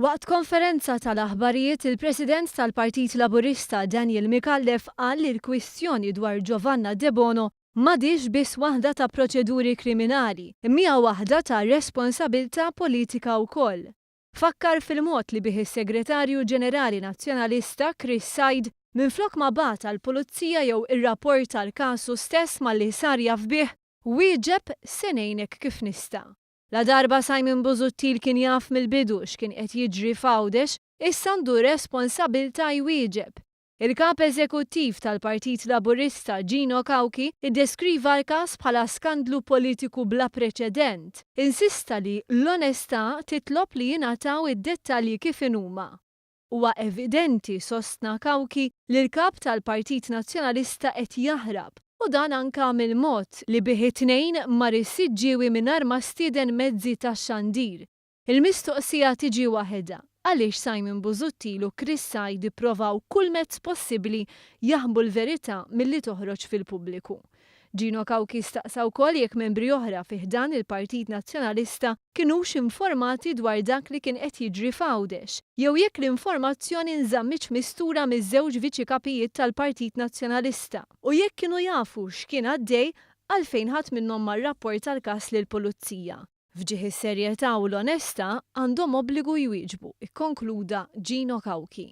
Waqt konferenza tal-aħbarijiet il-President tal-Partit Laburista Daniel Mikallef qal li l-kwistjoni dwar Giovanna De Bono m'għadix biss waħda ta' proċeduri kriminali, imma waħda ta' responsabilità politika wkoll. Fakkar fil-mod li bih is-Segretarju Ġenerali Nazzjonalista Chris Said minflok ma bagħat għall-Pulizija jew ir-rapport tal-kasu stess malli sar jaf bih, wieġeb se ngħinek kif nista'. La darba Simon Busuttil kien jaf mill-bidu x'kien qed jiġri f'Għawdex, issa għandu responsabilta jwieġeb. Il-kap eżekuttiv tal-Partit Laburista Gino Cauchi iddeskriva l-każ bħala skandlu politiku bla preċedent. Insista li l-onestà titlob li jingħataw id-dettalji kif inhuma. Huwa evidenti sostna Cauchi li l-kap tal-Partit Nazzjonalista qed jaħrab. U dan anka mill-mod li bih it-tnejn mar issiġġiewi mingħajr ma stieden mezzi tax-xandir. Il-mistoqsija tiġi waħedha għaliex Simon Busuttil u Chris Said ippruvaw kull mezz possibbli jaħbu l-verità milli toħroġ fil-pubbliku. Gino Cauchi staqsa wkoll jekk membri oħra fih dan il-Partit Nazzjonalista kinux informati dwar dak li kien qed jiġri f'Għawdex, jew jekk l-informazzjoni nżammitx mistura miż-żewġ viċi kapijiet tal-Partit Nazzjonalista u jekk kienu jafu x'kien għaddej għalfejn ħadd minnhom mar-rapport tal-każ lill-Pulizija. Fġieħ is-serjetà u l-onestà għandhom obbligu jwieġbu, ikkonkluda Gino Cauchi.